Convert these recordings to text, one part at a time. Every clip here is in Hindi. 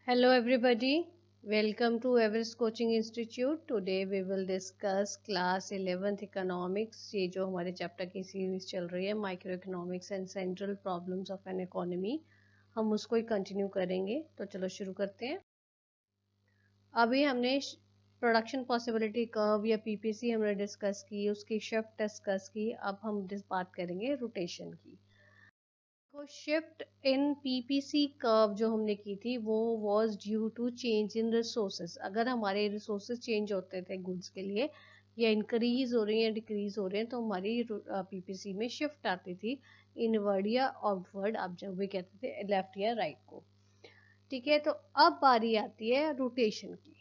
Hello everybody, welcome to Everest Coaching Institute. Today we will discuss class 11th economics. ये जो हमारे चैप्टर की सीरीज चल रही है micro economics and central problems of an economy, हम उसको ही कंटिन्यू करेंगे. तो चलो शुरू करते हैं. अभी हमने प्रोडक्शन पॉसिबिलिटी कर्व या पीपीसी हमने डिस्कस की, उसकी शिफ्ट डिस्कस की. अब हम बात करेंगे रोटेशन की. को शिफ्ट इन पीपीसी कर्व जो हमने की थी वो was due to change in resources. अगर हमारे रिसोर्सेज चेंज होते थे गुड्स के लिए, या इंक्रीज हो रही हैं डिक्रीज हो रहे हैं, तो हमारी पीपीसी में शिफ्ट आती थी इनवर्ड या आउटवर्ड, आप जब भी कहते थे लेफ्ट या राइट को. ठीक है, तो अब बारी आती है रोटेशन की.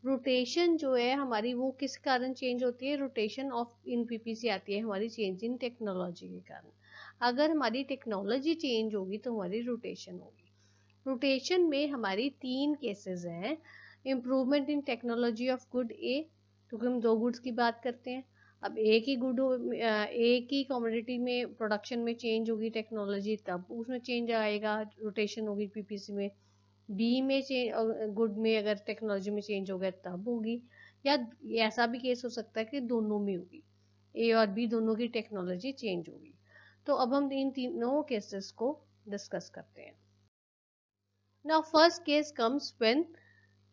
रोटेशन जो है हमारी वो किस कारण चेंज होती है? रोटेशन ऑफ इन पीपीसी आती है हमारी चेंज इन टेक्नोलॉजी के कारण. अगर हमारी टेक्नोलॉजी चेंज होगी तो हमारी रोटेशन होगी. रोटेशन में हमारी तीन केसेस हैं. Improvement in technology of good A, क्योंकि हम दो गुड्स की बात करते हैं. अब एक ही एक ही कमोडिटी में प्रोडक्शन में चेंज होगी टेक्नोलॉजी, तब उसमें चेंज आएगा, रोटेशन होगी पीपीसी में. बी में चेंज, गुड में अगर टेक्नोलॉजी में चेंज हो गया तब होगी. या ऐसा भी केस हो सकता है कि दोनों में होगी, ए और बी दोनों की टेक्नोलॉजी चेंज होगी. तो अब हम इन तीनों केसेस को डिस्कस करते हैं. Now first case comes when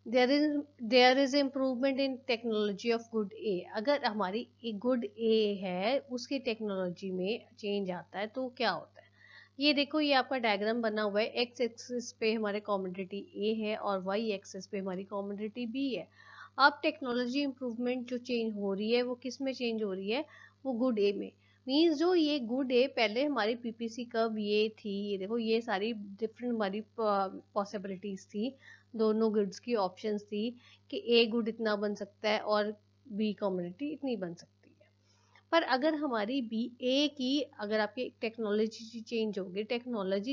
there is improvement in technology of good A. अगर हमारी गुड ए है उसकी टेक्नोलॉजी में चेंज आता है तो क्या होता है? ये देखो, ये आपका डायग्राम बना हुआ है. एक्स एक्सिस पे हमारे कमोडिटी ए है और वाई एक्सिस पे हमारी कमोडिटी बी है. अब टेक्नोलॉजी इम्प्रूवमेंट जो चेंज हो रही है वो किस में चेंज हो रही है? वो गुड ए में. मीन्स जो ये गुड है, पहले हमारी पीपीसी कर्व ये थी, ये देखो, ये सारी डिफरेंट हमारी पॉसिबिलिटीज थी, दोनों गुड्स की ऑप्शंस थी कि ए गुड इतना बन सकता है और बी कमोडिटी इतनी बन सकती है. पर अगर हमारी बी ए की, अगर आपकी टेक्नोलॉजी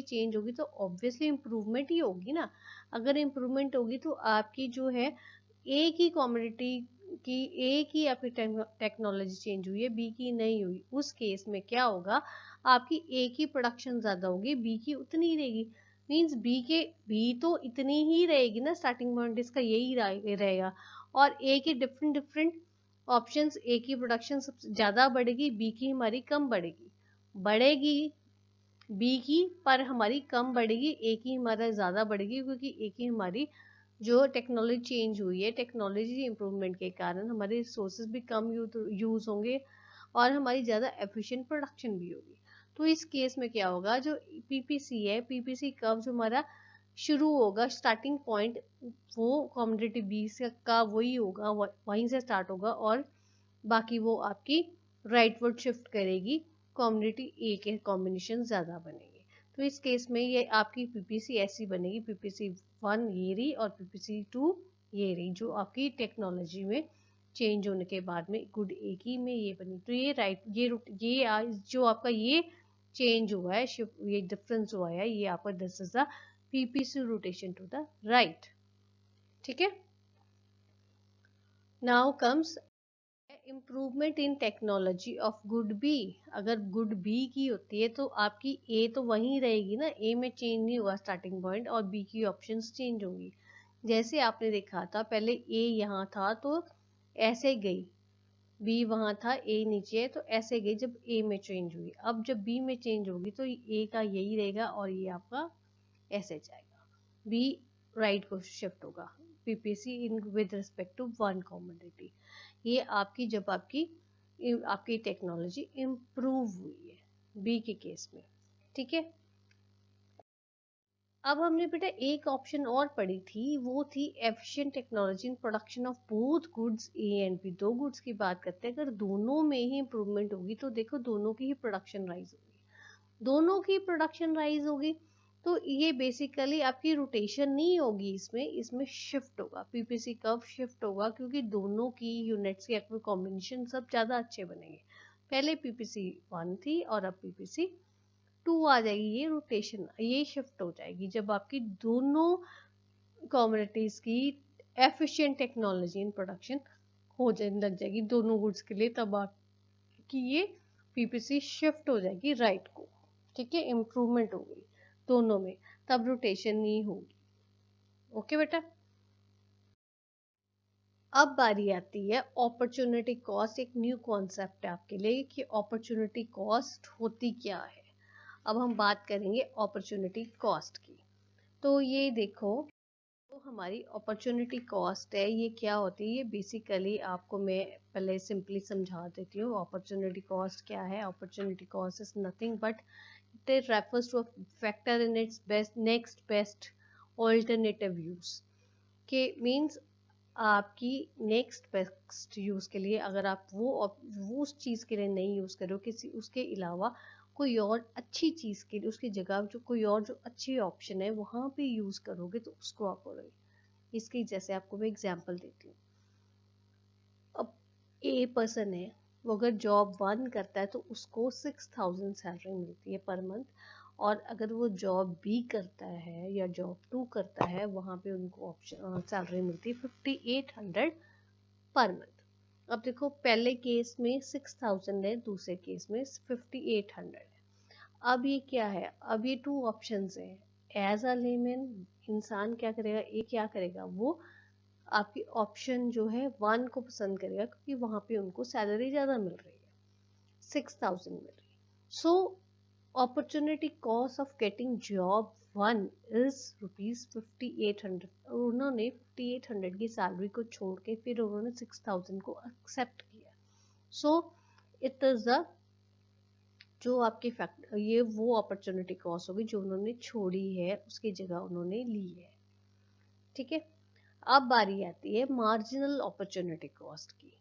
चेंज होगी तो ऑब्वियसली इम्प्रूवमेंट ही होगी ना. अगर इम्प्रूवमेंट होगी तो आपकी जो है ए की कमोडिटी कि ए की आपकी टेक्नोलॉजी चेंज हुई है, बी की नहीं हुई. उस केस में क्या होगा? आपकी ए की प्रोडक्शन ज्यादा होगी, बी की उतनी ही रहेगी. मींस बी तो इतनी ही रहेगी ना, स्टार्टिंग पॉइंट इसका यही रहेगा. और ए की डिफरेंट डिफरेंट ऑप्शंस, ए की प्रोडक्शन सबसे ज्यादा बढ़ेगी, बी की हमारी कम बढ़ेगी बी की, पर हमारी कम बढ़ेगी, ए की हमारा ज्यादा बढ़ेगी, क्योंकि ए की हमारी जो टेक्नोलॉजी चेंज हुई है, टेक्नोलॉजी इम्प्रूवमेंट के कारण हमारे रिसोर्सेज भी कम यूज होंगे और हमारी ज़्यादा एफिशिएंट प्रोडक्शन भी होगी. तो इस केस में क्या होगा? जो पीपीसी है, पीपीसी कर्व जो हमारा शुरू होगा, स्टार्टिंग पॉइंट वो कमोडिटी बी का वही होगा, वहीं से स्टार्ट होगा, और बाकी वो आपकी राइटवर्ड शिफ्ट करेगी, कमोडिटी ए के कॉम्बिनेशन ज़्यादा बनेंगे. तो इस केस में ये आपकी पीपीसी ऐसी बनेगी, पीपीसी 1 ये रही और पीपीसी 2 ये रही, जो आपकी टेक्नोलॉजी में चेंज होने के बाद में गुड ए की में ये बनी. तो ये जो आपका ये चेंज हुआ है, ये डिफरेंस हुआ है, ये आपका this is the PPC rotation to the right. ठीक है. Now comes improvement in technology of good B. अगर गुड बी की होती है तो आपकी ए तो वहीं रहेगी ना, ए में चेंज नहीं हुआ स्टार्टिंग पॉइंट, और बी की ऑप्शंस चेंज होंगी. जैसे आपने देखा था पहले ए यहाँ था तो ऐसे गई, बी वहाँ था, ए नीचे है तो ऐसे गई. जब ए में चेंज हुई, अब जब बी में चेंज होगी तो ए का यही रहेगा और ये आपका ऐसे जाएगा, बी राइट को शिफ्ट होगा. PPC in with respect to one commodity. ये आपकी जब आपकी टेक्नोलॉजी इम्प्रूव हुई है बी के केस में. ठीक है. अब हमने बेटा एक ऑप्शन और पढ़ी थी, वो थी efficient technology in production of both goods A and B. दो गुड्स की बात करते हैं, अगर दोनों में ही इम्प्रूवमेंट होगी तो देखो दोनों की ही प्रोडक्शन राइज होगी, तो ये बेसिकली आपकी रोटेशन नहीं होगी, इसमें शिफ्ट होगा, पीपीसी कर्व शिफ्ट होगा, क्योंकि दोनों की यूनिट्स के कॉम्बिनेशन सब ज़्यादा अच्छे बनेंगे. पहले पीपीसी 1 थी और अब पीपीसी 2 आ जाएगी. ये रोटेशन, ये शिफ्ट हो जाएगी जब आपकी दोनों कम्युनिटीज की एफिशिएंट टेक्नोलॉजी इन प्रोडक्शन हो जाने लग जाएगी दोनों गुड्स के लिए, तब आपकी ये पीपीसी शिफ्ट हो जाएगी राइट को. ठीक है, इम्प्रूवमेंट हो गई दोनों में, तब रोटेशन नहीं होगी. ओके बेटा। अब बारी आती है अपॉर्चुनिटी कॉस्ट। एक न्यू कॉन्सेप्ट है आपके लिए कि अपॉर्चुनिटी कॉस्ट होती क्या है। अब हम बात करेंगे अपॉर्चुनिटी कॉस्ट की। तो ये देखो, तो हमारी अपॉर्चुनिटी कॉस्ट है, ये क्या होती है? ये बेसिकली आपको मैं पहले सिंपली समझा देती हूँ। अपॉर्चुनिटी कॉस्ट क्या है? Opportunity cost is nothing but it refers to a factor in its best next best alternative use के मीन्स आपकी नेक्स्ट बेस्ट यूज़ के लिए अगर आप वो उस चीज़ के लिए नहीं यूज़ करो, किसी उसके अलावा कोई और अच्छी चीज़ के लिए उसकी जगह जो कोई और जो अच्छी ऑप्शन है वहाँ पे यूज़ करोगे तो उसको आप बोलोगे। इसकी जैसे आपको मैं एग्जांपल देती हूँ। अब ए पर्सन है, वो अगर जॉब 1 करता है तो उसको 6,000 सैलरी मिलती है पर मंथ। और अगर वो जॉब बी करता है या जॉब 2 करता है, वहाँ पे उनको ऑप्शन सैलरी मिलती है 5,800 पर मंथ। अब देखो, पहले केस में 6,000 है, दूसरे केस में 5,800 है। अब ये क्या है? अब ये 2 ऑप्शंस है। एज अ लेमैन इंसान क्या करेगा? ए क्या करेगा? वो आपकी ऑप्शन जो है 1 को पसंद करेगा क्योंकि वहां पे उनको सैलरी ज्यादा मिल रही है, 6,000 मिल रही है। So opportunity cost of getting job 1 is ₹5,800। उन्होंने 5,800 की सैलरी को छोड़ के फिर उन्होंने 6,000 को एक्सेप्ट किया। सो इट इज द जो आपकी फैक्ट ये वो अपॉर्चुनिटी कॉस्ट होगी जो उन्होंने छोड़ी है, उसकी जगह उन्होंने ली है। ठीक है। अब बारी आती है मार्जिनल अपॉर्चुनिटी कॉस्ट की।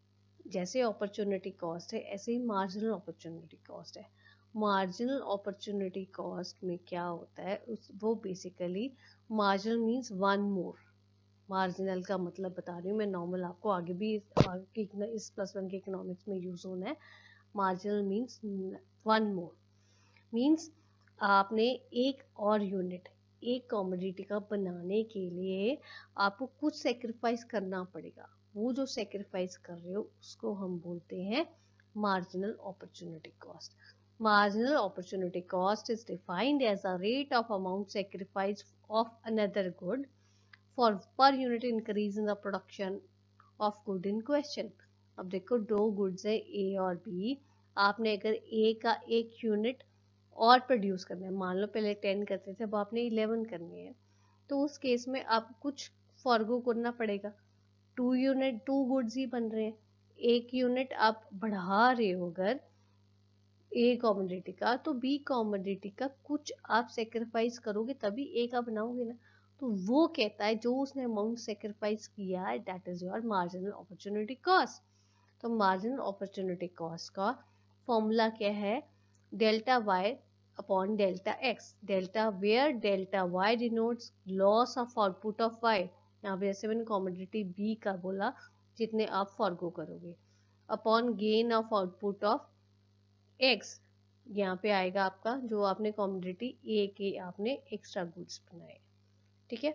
जैसे अपॉर्चुनिटी कॉस्ट है ऐसे ही मार्जिनल अपॉर्चुनिटी कॉस्ट है। मार्जिनल अपॉर्चुनिटी कॉस्ट में क्या होता है? वो बेसिकली मार्जिनल मीन्स 1 मोर। मार्जिनल का मतलब बता रही हूँ मैं, नॉर्मल आपको आगे भी इस +1 के इकोनॉमिक्स में यूज होना है। मार्जिनल मीन्स 1 मोर मीन्स आपने एक और यूनिट एक कॉमोडिटी का बनाने के लिए आपको कुछ सेक्रीफाइस करना पड़ेगा। वो जो सेक्रीफाइस कर रहे हो उसको हम बोलते हैं marginal opportunity cost. Marginal opportunity cost is defined as a rate of amount sacrifice of another good for per unit increase in the production of good in question. अब देखो, दो गुड्स है ए और बी। आपने अगर ए का एक यूनिट और प्रोड्यूस करना है, मान लो पहले 10 करते थे, अब आपने 11 करनी है, तो उस केस में आपको कुछ फॉरगो करना पड़ेगा। 2 गुड्स ही बन रहे हैं, एक यूनिट आप बढ़ा रहे हो अगर ए कॉमोडिटी का, तो बी कॉमोडिटी का कुछ आप सेक्रीफाइस करोगे तभी ए का बनाओगे ना। तो वो कहता है जो उसने अमाउंट सेक्रीफाइस किया है that is your marginal opportunity cost. तो मार्जिनल अपॉर्चुनिटी कॉस्ट का फॉर्मूला क्या है? Delta Y upon delta X. Delta where delta Y denotes loss of output of Y. यहाँ पे जैसे मैंने कॉमोडिटी बी का बोला, जितने आप फॉरगो करोगे, upon gain of output of x. यहाँ पे आएगा आपका जो आपने कॉमोडिटी ए के आपने एक्स्ट्रा गुड्स बनाए। ठीक है।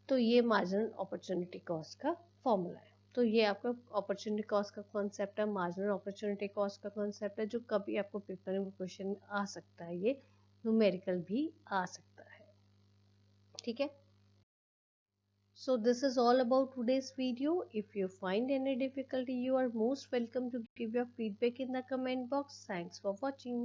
तो ये मार्जिनल अपॉर्चुनिटी कॉस्ट का फॉर्मूला है। तो ये आपका अपॉर्चुनिटी कॉस्ट का कॉन्सेप्ट है, मार्जिनल अपॉर्चुनिटी कॉस्ट का कॉन्सेप्ट है, जो कभी आपको पेपर में क्वेश्चन आ सकता है। ये न्यूमेरिकल भी आ सकता है। ठीक है। So this is all about today's video. If you find any difficulty, you are most welcome to give your feedback in the comment box. Thanks for watching.